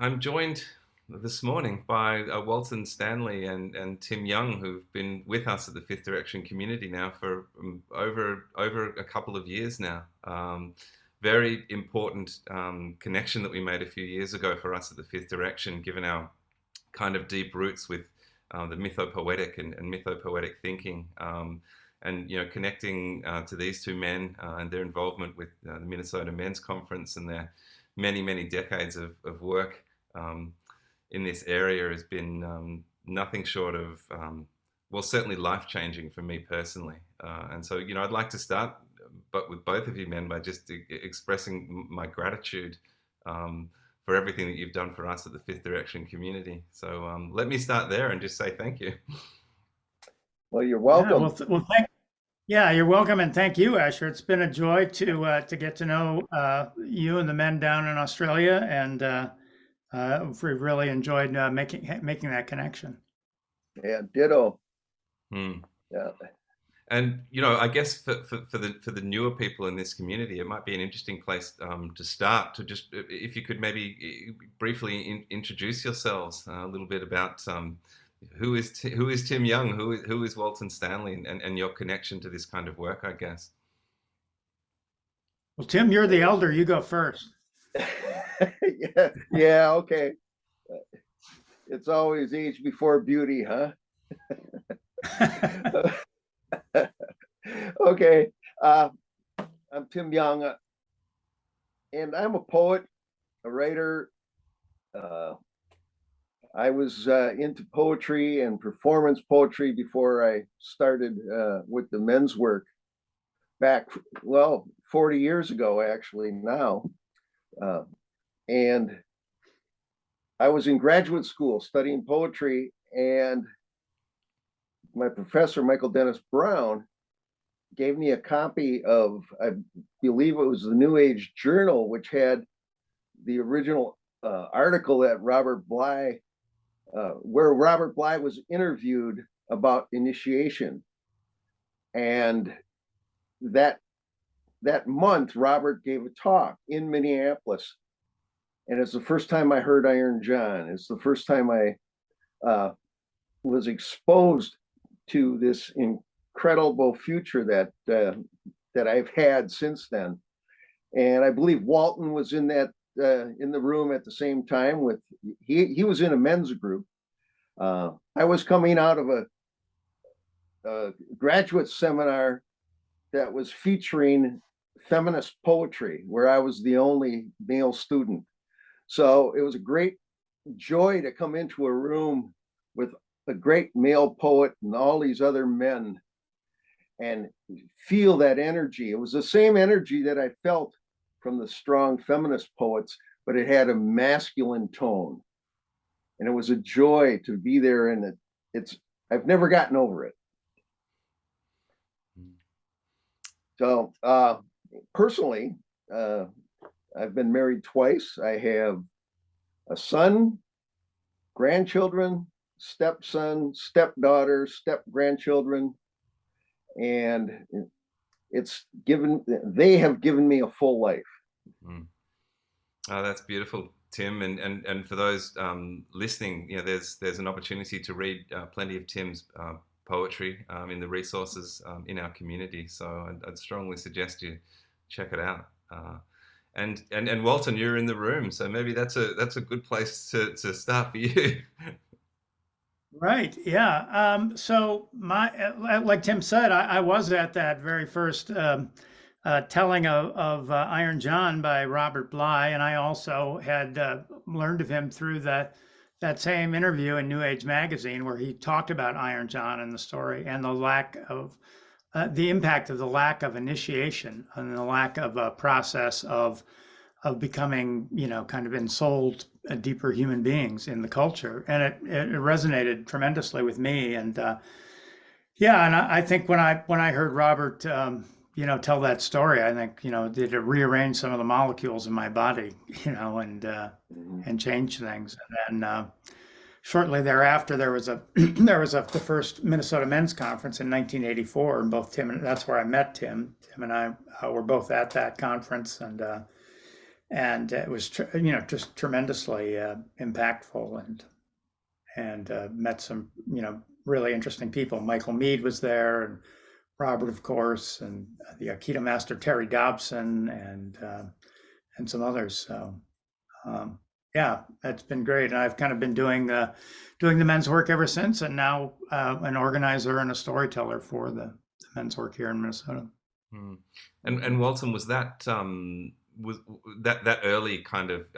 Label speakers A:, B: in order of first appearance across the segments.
A: I'm joined this morning by Walton Stanley and Tim Young, who've been with us at the Fifth Direction community now for over a couple of years now. Very important connection that we made a few years ago for us at the Fifth Direction, given our kind of deep roots with the mythopoetic and mythopoetic thinking. And connecting to these two men and their involvement with the Minnesota Men's Conference and their many decades of work in this area has been nothing short of well, certainly life-changing for me personally. And so I'd like to start but with both of you men by just expressing my gratitude for everything that you've done for us at the Fifth Direction community. So let me start there and just say thank you.
B: Well, you're welcome.
C: You're welcome, and thank you, Asher. It's been a joy to get to know you and the men down in Australia, and we've really enjoyed making that connection.
B: Yeah, ditto.
A: Yeah. And I guess for the newer people in this community, it might be an interesting place to start. To just, if you could maybe briefly introduce yourselves a little bit about who is Tim Young, who is Walton Stanley, and your connection to this kind of work, I guess.
C: Well, Tim, you're the elder. You go first.
B: Yeah, okay. It's always age before beauty, huh? Okay, I'm Tim Young, and I'm a poet, a writer. I was into poetry and performance poetry before I started with the men's work back, well, 40 years ago, actually, now. And I was in graduate school studying poetry, and my professor, Michael Dennis Brown, gave me a copy of, I believe it was the New Age Journal, which had the original article that Robert Bly, where Robert Bly was interviewed about initiation. And that month, Robert gave a talk in Minneapolis. And it's the first time I heard Iron John. It's the first time I was exposed to this incredible future that I've had since then. And I believe Walton was in that in the room at the same time with he was in a men's group. I was coming out of a graduate seminar that was featuring feminist poetry, where I was the only male student. So it was a great joy to come into a room with a great male poet and all these other men and feel that energy. It was the same energy that I felt from the strong feminist poets, but it had a masculine tone. And it was a joy to be there, and I've never gotten over it. So personally, I've been married twice. I have a son, grandchildren, stepson, stepdaughter, step-grandchildren, and they have given me a full life.
A: Oh, that's beautiful, Tim. And for those listening, there's an opportunity to read plenty of Tim's poetry in the resources in our community. So I'd strongly suggest you check it out. And Walton, you're in the room, so maybe that's a good place to start for you.
C: Right. Yeah. So like Tim said, I was at that very first telling of Iron John by Robert Bly, and I also had learned of him through that same interview in New Age magazine, where he talked about Iron John and the story and the lack of the impact of the lack of initiation and the lack of a process of becoming, kind of ensouled, deeper human beings in the culture. And it resonated tremendously with me. And and I think when I heard Robert, tell that story, I think, did it rearrange some of the molecules in my body, and change things. And then shortly thereafter, there was the first Minnesota Men's Conference in 1984, and both Tim and that's where I met Tim. Tim and I were both at that conference, and and it was just tremendously impactful, and met some really interesting people. Michael Mead was there, and Robert, of course, and the Aikido master Terry Dobson, and some others. So yeah, that's been great. And I've kind of been doing the men's work ever since, and now an organizer and a storyteller for the men's work here in Minnesota.
A: Hmm. And Walton, was that that early kind of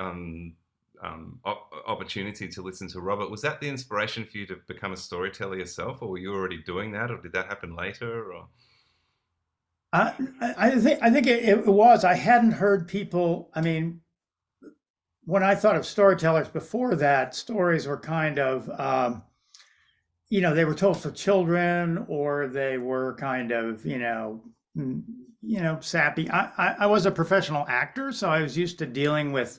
A: opportunity to listen to Robert, was that the inspiration for you to become a storyteller yourself, or were you already doing that, or did that happen later? Or
C: I think it was. I hadn't heard people. I mean, when I thought of storytellers before that, stories were kind of, they were told for children, or they were kind of, sappy. I was a professional actor, so I was used to dealing with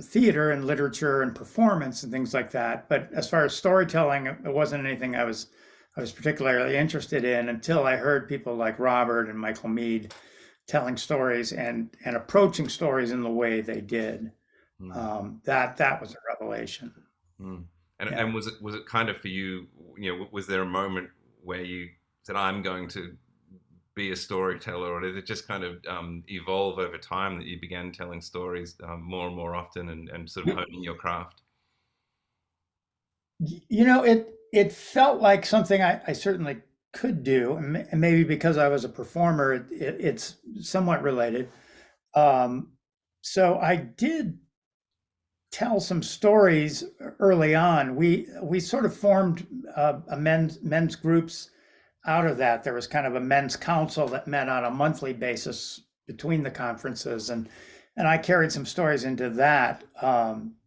C: theater and literature and performance and things like that. But as far as storytelling, it wasn't anything I was particularly interested in until I heard people like Robert and Michael Mead telling stories and approaching stories in the way they did. That was a revelation.
A: And was it kind of for you? Was there a moment where you said, "I'm going to be a storyteller," or did it just kind of evolve over time that you began telling stories more and more often, and sort of honing your craft?
C: It felt like something I certainly could do, and maybe because I was a performer, it's somewhat related. So I did tell some stories early on. We sort of formed a men's groups out of that. There was kind of a men's council that met on a monthly basis between the conferences, and I carried some stories into that,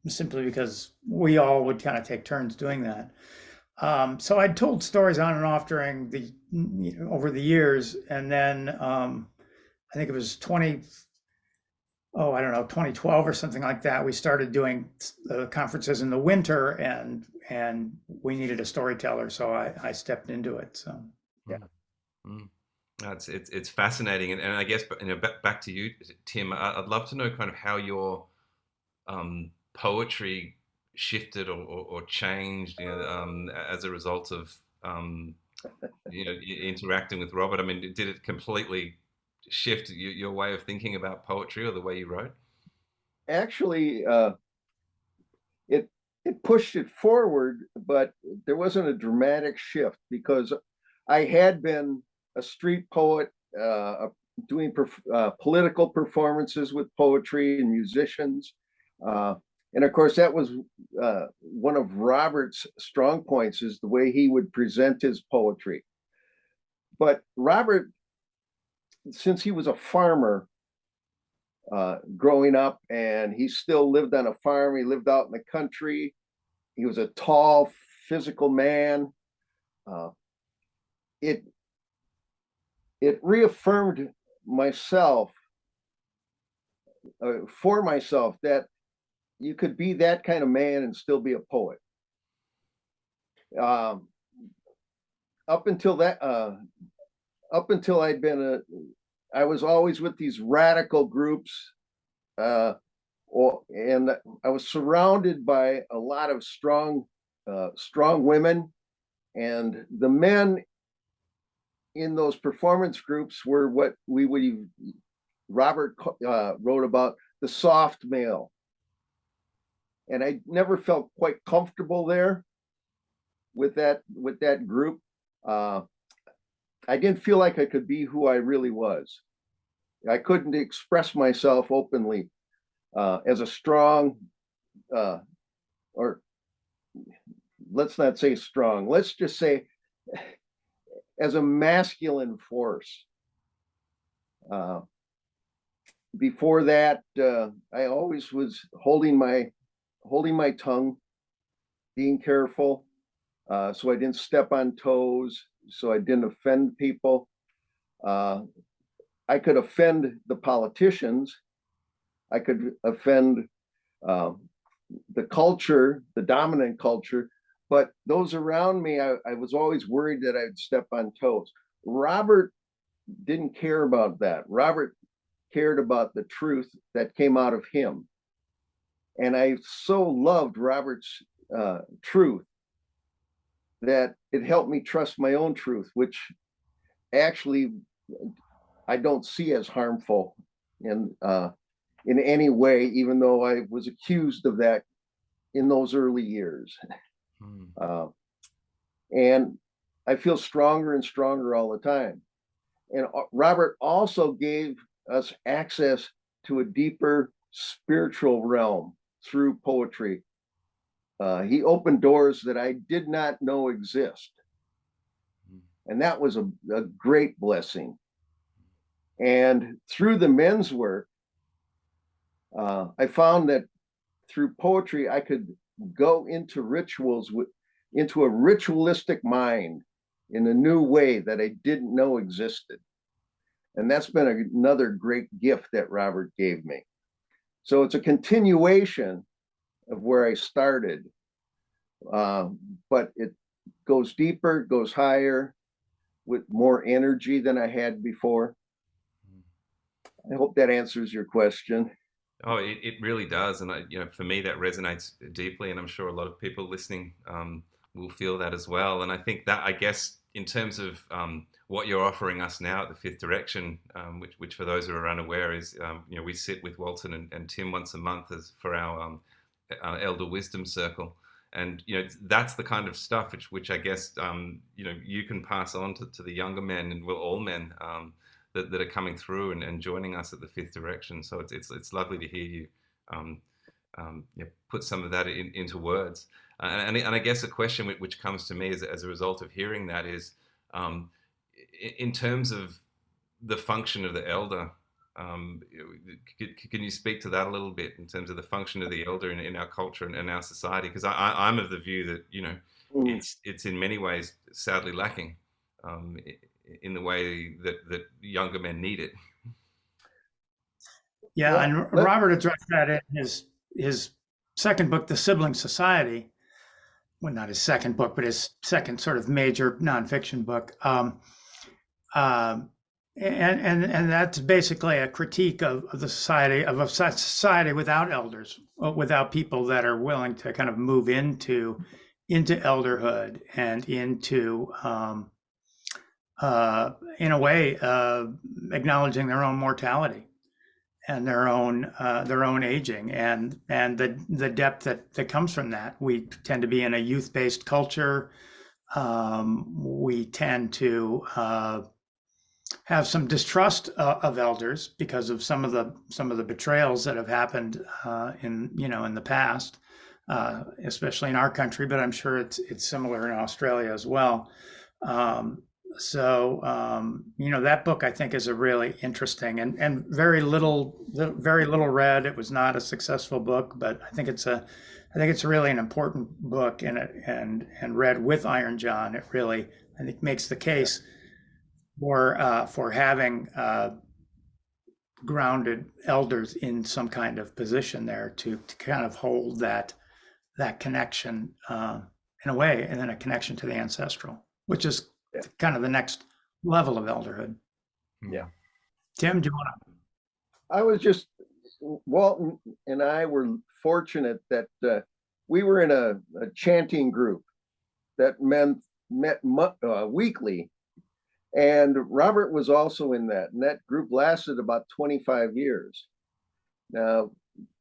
C: simply because we all would kind of take turns doing that. So I'd told stories on and off during over the years, and then I think it was 2012 or something like that. We started doing conferences in the winter, and we needed a storyteller, so I stepped into it. So yeah.
A: It's fascinating, and I guess back to you, Tim. I'd love to know kind of how your poetry shifted or changed, as a result of interacting with Robert. I mean, did it completely shift your way of thinking about poetry or the way you wrote?
B: Actually, it pushed it forward, but there wasn't a dramatic shift, because I had been a street poet, doing political performances with poetry and musicians. And of course, that was one of Robert's strong points, is the way he would present his poetry. But Robert, since he was a farmer growing up, and he still lived on a farm, he lived out in the country. He was a tall, physical man. It reaffirmed myself, for myself, that you could be that kind of man and still be a poet. Up until I was always with these radical groups, and I was surrounded by a lot of strong women, and the men in those performance groups were what Robert wrote about, the soft male. And I never felt quite comfortable there with that group. I didn't feel like I could be who I really was. I couldn't express myself openly as a strong, or let's not say strong, let's just say as a masculine force. Before that, I always was holding my tongue, being careful, so I didn't step on toes, so I didn't offend people. I could offend the politicians. I could offend the culture, the dominant culture, but those around me, I was always worried that I'd step on toes. Robert didn't care about that. Robert cared about the truth that came out of him. And I so loved Robert's truth that it helped me trust my own truth, which actually I don't see as harmful in any way, even though I was accused of that in those early years. And I feel stronger and stronger all the time. And Robert also gave us access to a deeper spiritual realm through poetry. He opened doors that I did not know exist. And that was a great blessing. And through the men's work, I found that through poetry, I could go into rituals, into a ritualistic mind in a new way that I didn't know existed. And that's been another great gift that Robert gave me. So it's a continuation of where I started, but it goes deeper, goes higher, with more energy than I had before. I hope that answers your question.
A: Oh, it really does. And for me, that resonates deeply. And I'm sure a lot of people listening will feel that as well. And I think that, I guess, in terms of what you're offering us now at the Fifth Direction, which for those who are unaware is, we sit with Walton and Tim once a month for our Elder Wisdom Circle. And, that's the kind of stuff which I guess, you can pass on to the younger men, and all men that are coming through and joining us at the Fifth Direction. So it's lovely to hear you put some of that into words. And I guess a question which comes to me as a result of hearing that is, in terms of the function of the elder, can you speak to that a little bit in terms of the function of the elder in our culture and our society? Because I'm of the view that it's in many ways sadly lacking in the way that younger men need it.
C: Yeah, well, and Robert addressed that in his second book, The Sibling Society. Well, not his second book, but his second sort of major nonfiction book. And that's basically a critique of the society, of a society without elders, without people that are willing to kind of move into elderhood and into, in a way, acknowledging their own mortality and their own aging and the depth that comes from that. We tend to be in a youth-based culture. We tend to have some distrust of elders because of some of the betrayals that have happened in the past, especially in our country, but I'm sure it's similar in Australia as well. So that book I think is a really interesting and very little read. It was not a successful book, but I think it's really an important book, and read with Iron John, it really, I think, makes the case for having grounded elders in some kind of position there to kind of hold that connection in a way, and then a connection to the ancestral, which is kind of the next level of elderhood.
B: Yeah.
C: Tim, do you want
B: to? Walton and I were fortunate that we were in a chanting group that met weekly. And Robert was also in that, and that group lasted about 25 years. Now,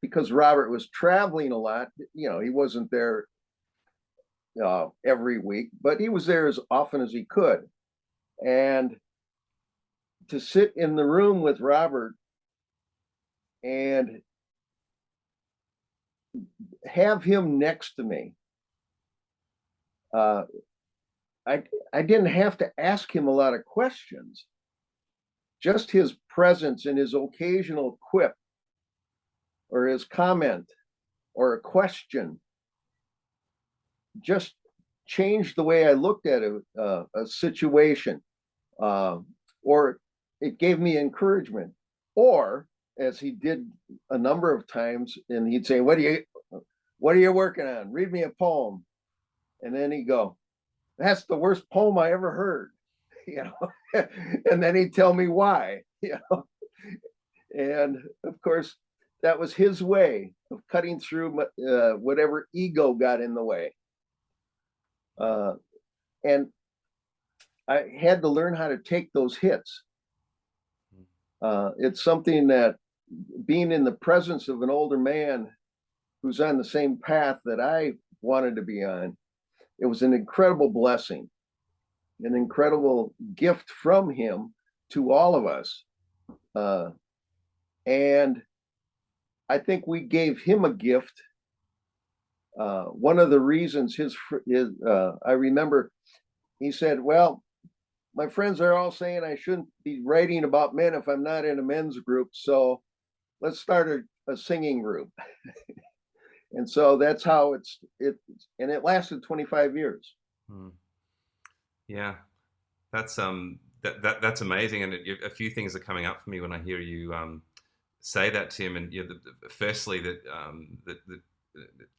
B: because Robert was traveling a lot, he wasn't there every week, but he was there as often as he could. And to sit in the room with Robert and have him next to me, I didn't have to ask him a lot of questions. Just his presence and his occasional quip or his comment or a question just changed the way I looked at a situation, or it gave me encouragement. Or, as he did a number of times, and he'd say, what are you working on? Read me a poem. And then he'd go, that's the worst poem I ever heard, and then he'd tell me why, And of course, that was his way of cutting through whatever ego got in the way. And I had to learn how to take those hits. It's something that being in the presence of an older man who's on the same path that I wanted to be on, it was an incredible blessing, an incredible gift from him to all of us. And I think we gave him a gift. One of the reasons I remember he said, well, my friends are all saying I shouldn't be writing about men if I'm not in a men's group. So let's start a singing group. And so that's how and it lasted 25 years.
A: Yeah, that's that's amazing. And a few things are coming up for me when I hear you say that, Tim. And firstly, that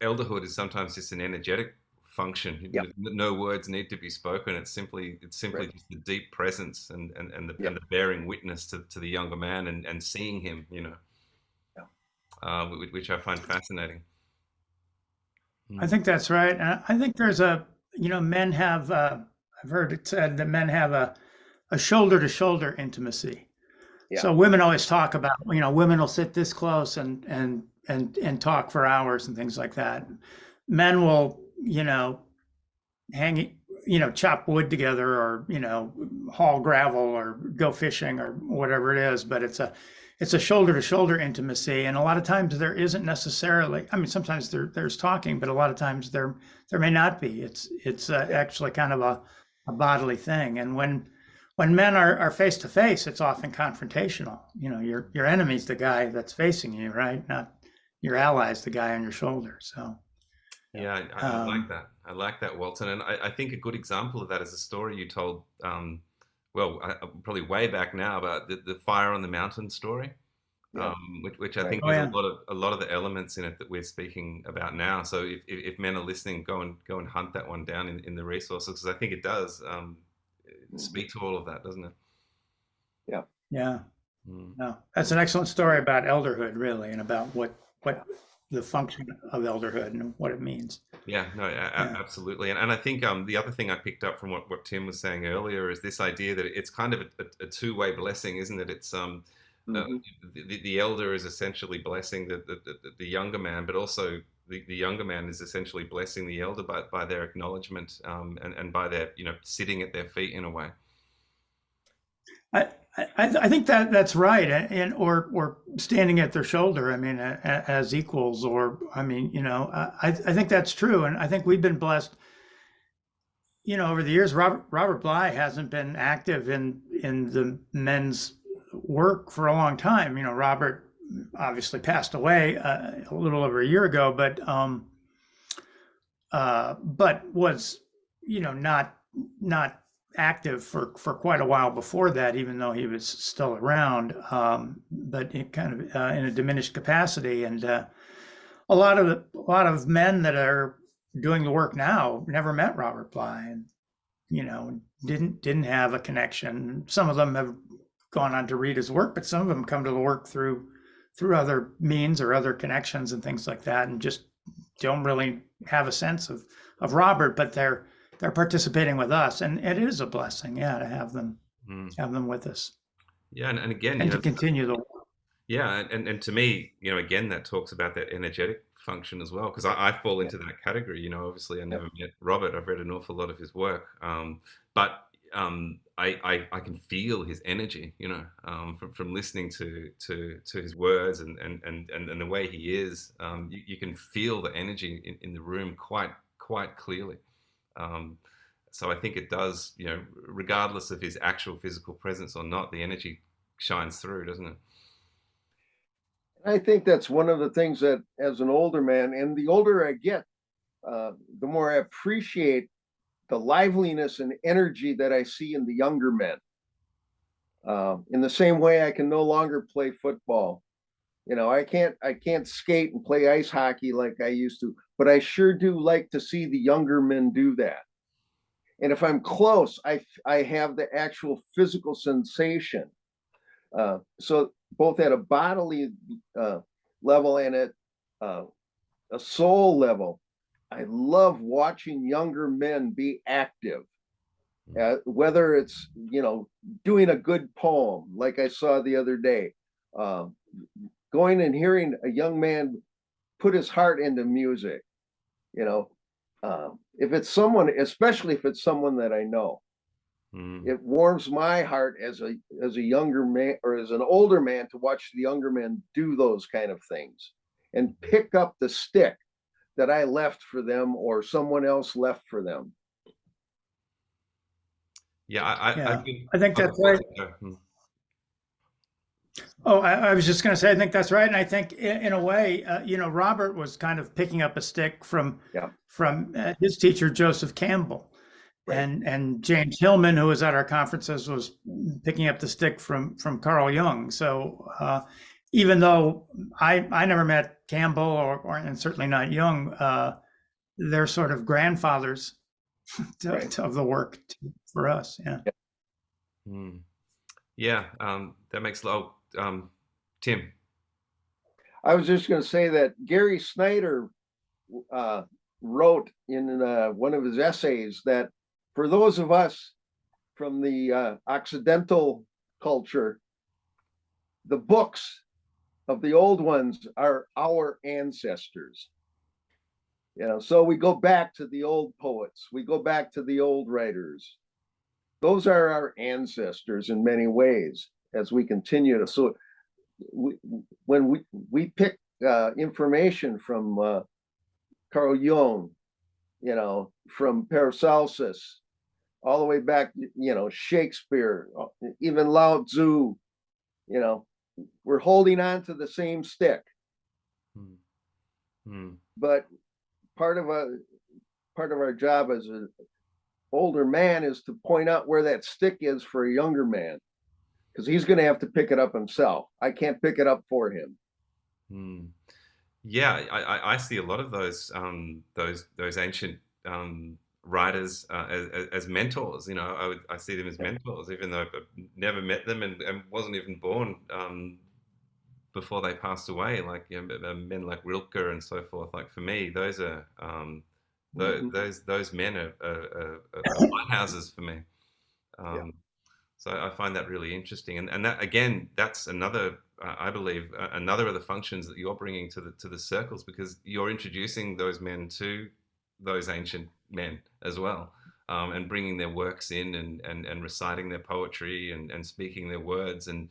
A: elderhood is sometimes just an energetic function.
B: Yep.
A: No words need to be spoken. It's simply
B: Right.
A: just the deep presence and the bearing witness to the younger man and seeing him, which I find fascinating.
C: I think that's right. And I think there's men have, I've heard it said that men have a shoulder to shoulder intimacy.
B: Yeah.
C: So women always talk about, women will sit this close and talk for hours and things like that. Men will, hang, chop wood together or, haul gravel or go fishing or whatever it is. But it's a shoulder to shoulder intimacy. And a lot of times there isn't necessarily, sometimes there's talking, but a lot of times there may not be. It's actually kind of a bodily thing. And when men are face to face, it's often confrontational. Your enemy's the guy that's facing you, right? Not your ally's the guy on your shoulder. So
A: yeah, I like that. I like that, Walton. And I think a good example of that is a story you told, probably way back now, about the fire on the mountain story,
B: Yeah.
A: which I
B: Right.
A: think
C: Oh,
A: there's
C: yeah.
A: a lot of the elements in it that we're speaking about now. So if men are listening, go and hunt that one down in the resources, because I think it does speak to all of that, doesn't it?
B: Yeah.
C: Yeah.
A: Mm.
C: No, that's an excellent story about elderhood, really, and about what the function of elderhood and what it means.
A: Yeah, no, absolutely. And I think the other thing I picked up from what Tim was saying earlier is this idea that it's kind of a two-way blessing, isn't it? It's the elder is essentially blessing the younger man, but also the younger man is essentially blessing the elder by their acknowledgement and by their sitting at their feet in a way.
C: I think that's right, and or standing at their shoulder. As equals, or I think that's true, and I think we've been blessed. Over the years, Robert Bly hasn't been active in the men's work for a long time. Robert obviously passed away a little over a year ago, but was not active for quite a while before that, even though he was still around, but it kind of in a diminished capacity. And a lot of men that are doing the work now never met Robert Bly, and didn't have a connection. Some of them have gone on to read his work, but some of them come to the work through other means or other connections and things like that, and just don't really have a sense of Robert, but they're participating with us, and it is a blessing, to have them with us.
A: Yeah, and again,
C: and to continue the work.
A: Yeah, and to me, again, that talks about that energetic function as well, because I fall into that category. Obviously, I never met Robert. I've read an awful lot of his work, but I can feel his energy. From listening to his words and the way he is. You can feel the energy in the room quite clearly. So I think it does, regardless of his actual physical presence or not, the energy shines through, doesn't it?
B: I think that's one of the things that, as an older man, and the older I get, the more I appreciate the liveliness and energy that I see in the younger men. In the same way, I can no longer play football. I can't skate and play ice hockey like I used to, but I sure do like to see the younger men do that. And if I'm close, I have the actual physical sensation. So both at a bodily level and at a soul level. I love watching younger men be active, whether it's, doing a good poem, like I saw the other day, going and hearing a young man put his heart into music, if it's someone, especially if it's someone that I know, it warms my heart as a younger man or as an older man to watch the younger men do those kind of things and pick up the stick that I left for them or someone else left for them.
A: Yeah,
C: I think that's right. Oh, I was just going to say, I think that's right. And I think in a way, Robert was kind of picking up a stick from his teacher, Joseph Campbell. Right. And James Hillman, who was at our conferences, was picking up the stick from Carl Jung. So even though I never met Campbell and certainly not Jung, they're sort of grandfathers of the work for us. Yeah.
A: Yeah, that makes a lot. Tim.
B: I was just going to say that Gary Snyder wrote in one of his essays that for those of us from the Occidental culture, the books of the old ones are our ancestors. So we go back to the old poets, we go back to the old writers. Those are our ancestors in many ways as we continue to. So when we pick information from Carl Jung, from Paracelsus, all the way back, Shakespeare, even Lao Tzu, we're holding on to the same stick. But part of our job as an older man is to point out where that stick is for a younger man, because he's going to have to pick it up himself. I can't pick it up for him.
A: Yeah, I see a lot of those ancient writers as mentors. I see them as mentors, even though I've never met them and wasn't even born before they passed away. Like men like Rilke and so forth. Like for me, those are those men are lighthouses for me. So I find that really interesting, and that again, that's another, I believe, another of the functions that you're bringing to the circles, because you're introducing those men to those ancient men as well, and bringing their works in and reciting their poetry and speaking their words and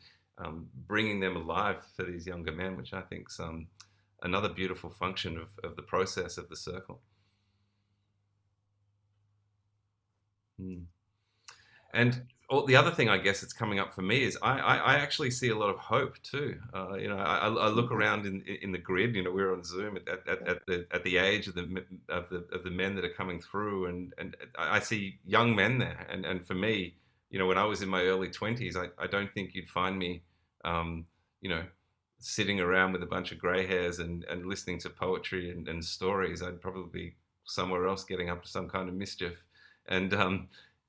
A: bringing them alive for these younger men, which I think is another beautiful function of the process of the circle. And the other thing I guess that's coming up for me is I actually see a lot of hope too. I look around in the grid. We're on Zoom at the age of the men that are coming through, and I see young men there. And for me, when I was in my early 20s, I don't think you'd find me, sitting around with a bunch of grey hairs and listening to poetry and stories. I'd probably be somewhere else getting up to some kind of mischief. And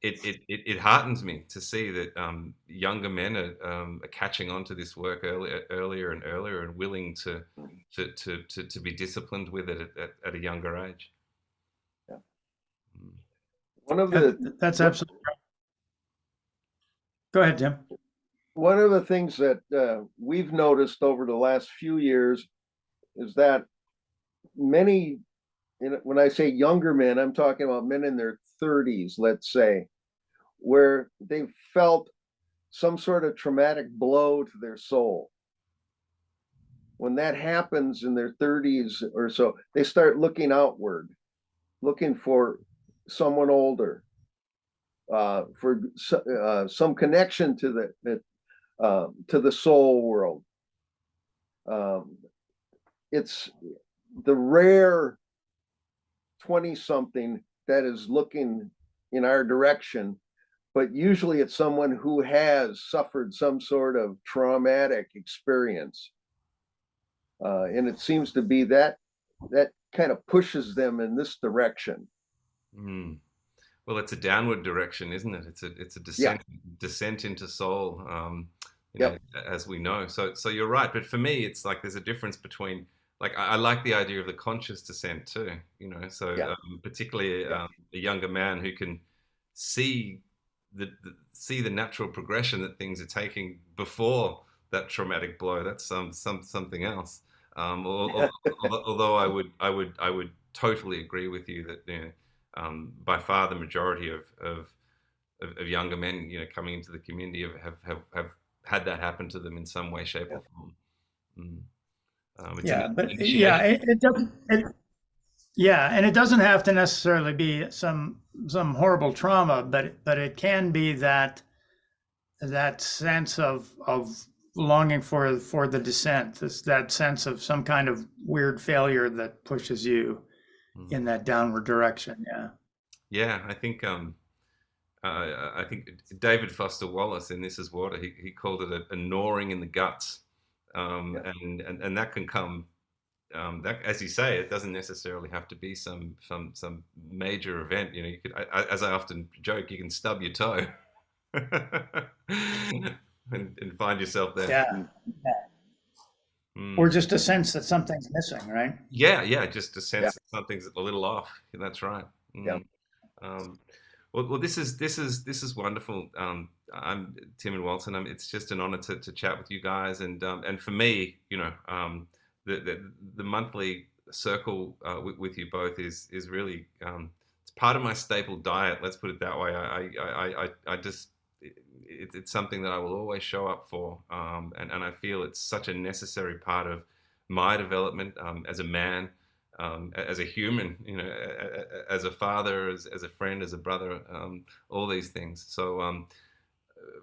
A: it heartens me to see that younger men are catching on to this work earlier and earlier, and willing to be disciplined with it at a younger age.
B: Yeah. One of the
C: that's absolutely right. Go ahead, Tim.
B: One of the things that we've noticed over the last few years is that many, when I say younger men, I'm talking about men in their 30s, let's say, where they've felt some sort of traumatic blow to their soul. When that happens in their 30s or so, they start looking outward, looking for someone older, for some connection to the soul world. It's the rare 20-something that is looking in our direction, but usually it's someone who has suffered some sort of traumatic experience. And it seems to be that kind of pushes them in this direction.
A: Well, it's a downward direction, isn't it? It's a descent into soul. you know,
B: Yep.
A: as we know. So you're right. But for me, it's like there's a difference between, like, I like the idea of the conscious descent too, you know. So
B: Yeah.
A: particularly
B: Yeah.
A: a younger man who can see see the natural progression that things are taking before that traumatic blow. That's something else. Although I would totally agree with you that, you know, by far the majority of younger men, you know, coming into the community have had that happen to them in some way, shape,
B: Yeah.
A: or form. Mm. It's an
C: Yeah, but yeah,
A: initiation.
C: it doesn't. Yeah, and it doesn't have to necessarily be some horrible trauma, but it can be that sense of longing for the descent, that sense of some kind of weird failure that pushes you
A: Mm.
C: in that downward direction. Yeah.
A: Yeah, I think David Foster Wallace in This Is Water, he called it a gnawing in the guts,
B: Yeah.
A: and that can come. That, as you say, it doesn't necessarily have to be some major event. You know, you could, as I often joke, you can stub your toe and find yourself there.
C: Yeah.
B: Mm.
C: Or
A: Mm.
C: just a sense that something's missing, right?
A: Yeah, yeah, just a
B: Yeah.
A: sense that something's a little off. That's right.
B: Yeah.
A: Mm. Um, well, this is wonderful. I'm Tim and Walton. It's just an honor to chat with you guys, and for me, you know, the monthly circle with you both is really it's part of my staple diet. Let's put it that way. I just it's something that I will always show up for, and I feel it's such a necessary part of my development as a man, as a human, you know, as a father, as a friend, as a brother, all these things. So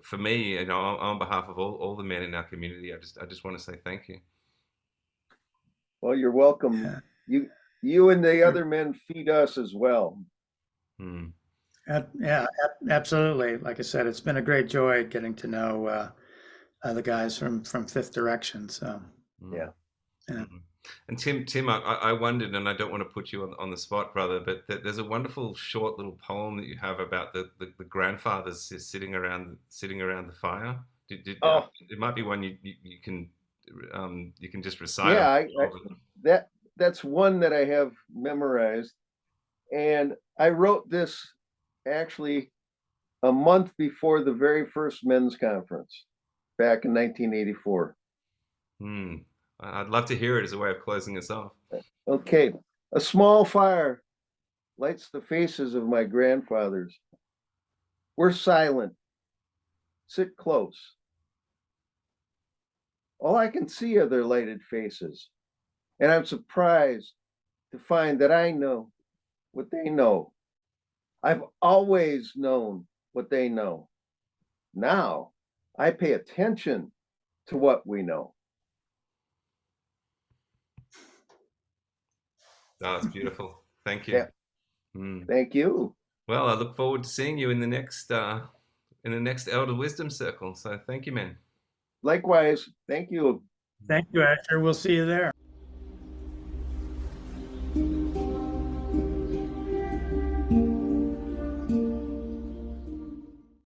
A: for me, you know, on behalf of all the men in our community, I just want to say thank you.
B: Well, you're welcome.
C: Yeah.
B: You and the
C: You're-
B: other men feed us as well.
A: Mm,
C: yeah, absolutely. Like I said, it's been a great joy getting to know the guys from Fifth Direction. So,
A: mm,
B: Yeah.
C: yeah.
A: mm. And Tim, I wondered, and I don't want to put you on the spot, brother, but there's a wonderful short little poem that you have about the grandfathers sitting around the fire.
B: Oh,
A: It might be one you can just recite
B: yeah.
A: on.
B: That that's one that I have memorized, and I wrote this actually a month before the very first men's conference back in 1984.
A: Hmm. I'd love to hear it as a way of closing us off.
B: Okay, a small fire lights the faces of my grandfathers. We're silent. Sit close. All I can see are their lighted faces, and I'm surprised to find that I know what they know. I've always known what they know. Now I pay attention to what we know.
A: Oh, it's beautiful. Thank you.
B: Yeah,
A: Hmm.
B: thank you.
A: Well, I look forward to seeing you in the next Elder Wisdom Circle. So thank you, man.
B: Likewise, thank you.
C: Thank you, Asher. We'll see you there.